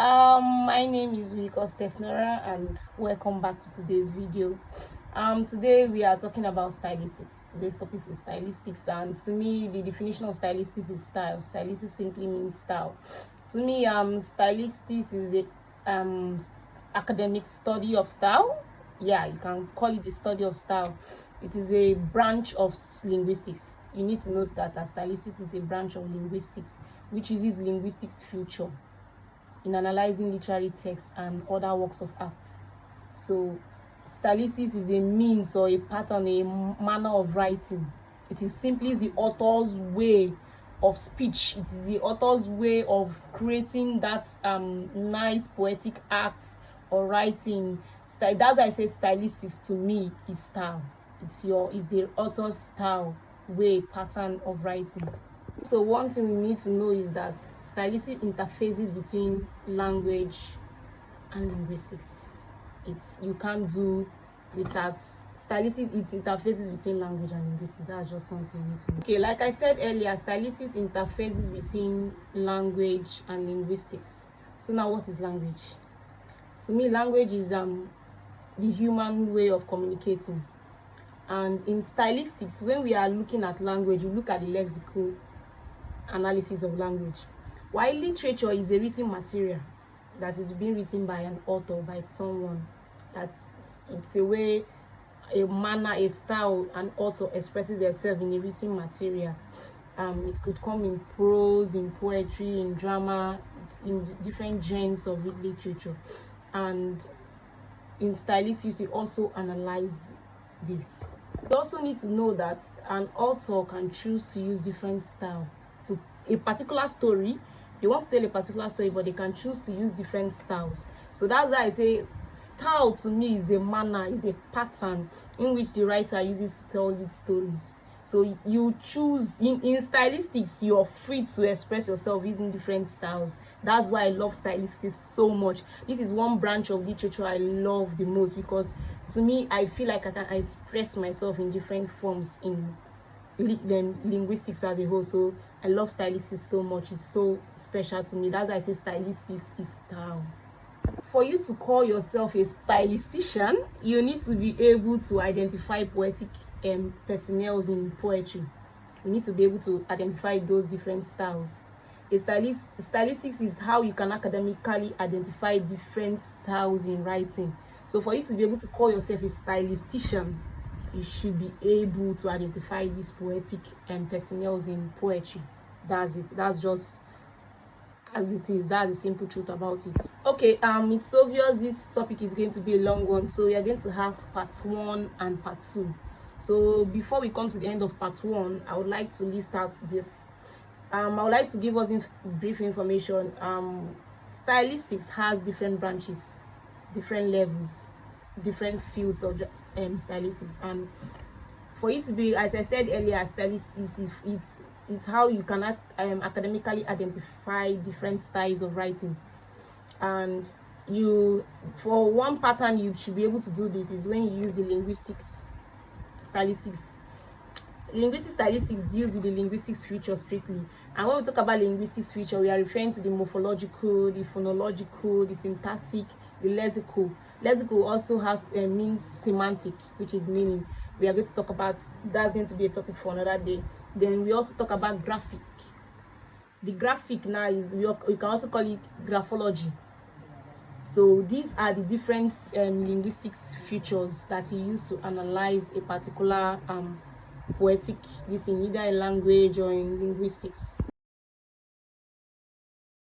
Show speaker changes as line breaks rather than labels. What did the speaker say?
My name is Wiko Stefnora and welcome back to today's video. Today we are talking about stylistics. Today's topic is stylistics, and to me the definition of stylistics is style. Stylistics simply means style. To me, stylistics is a academic study of style. Yeah, you can call it the study of style. It is a branch of linguistics. You need to note that stylistics is a branch of linguistics which uses linguistics feature in analyzing literary texts and other works of art. So stylistics is a means or a pattern, a manner of writing. It is simply the author's way of speech. It is the author's way of creating that nice poetic acts or writing style. That's why I say stylistics to me is style. It's the author's style, way, pattern of writing. So one thing we need to know is that stylistic interfaces between language and linguistics. You can't do without stylistic. It interfaces between language and linguistics. That's just one thing you need to know. Okay, like I said earlier, stylistics interfaces between language and linguistics. So now, what is language? To me, language is the human way of communicating. And in stylistics, when we are looking at language, we look at the lexical analysis of language, while literature is a written material that is being written by an author, by someone. That it's a way, a manner, a style an author expresses herself in a written material. It could come in prose, in poetry, in drama, in different genres of literature. And in stylistics, you also analyze this. You also need to know that an author can choose to use different style to a particular story. They want to tell a particular story, but they can choose to use different styles. So that's why I say style to me is a manner, is a pattern in which the writer uses to tell its stories. So you choose in stylistics, you're free to express yourself using different styles. That's why I love stylistics so much. This is one branch of literature I love the most, because to me, I feel like I can express myself in different forms in linguistics as a whole. So I love stylistics so much. It's so special to me. That's why I say stylistics is style. For you to call yourself a stylistician, you need to be able to identify poetic personnels in poetry. You need to be able to identify those different styles. Stylistics is how you can academically identify different styles in writing. So for you to be able to call yourself a stylistician, you should be able to identify these poetic personnels in poetry. That's it. That's just as it is. That's the simple truth about it. Okay, it's obvious this topic is going to be a long one, so we are going to have part 1 and part 2. So before we come to the end of part 1, I would like to list out this. I would like to give us brief information. Stylistics has different branches, different levels, different fields of stylistics. And for it to be, as I said earlier, stylistics is how you can academically identify different styles of writing. And for one pattern you should be able to do this is when you use the linguistics stylistics. Linguistic stylistics deals with the linguistics feature strictly, and when we talk about linguistics feature, we are referring to the morphological, the phonological, the syntactic, the lexical. Lexical also has means semantic, which is meaning. We are going to talk about that's going to be a topic for another day. Then we also talk about graphic. The graphic now is we can also call it graphology. So these are the different linguistics features that you use to analyze a particular poetic, this in either in language or in linguistics.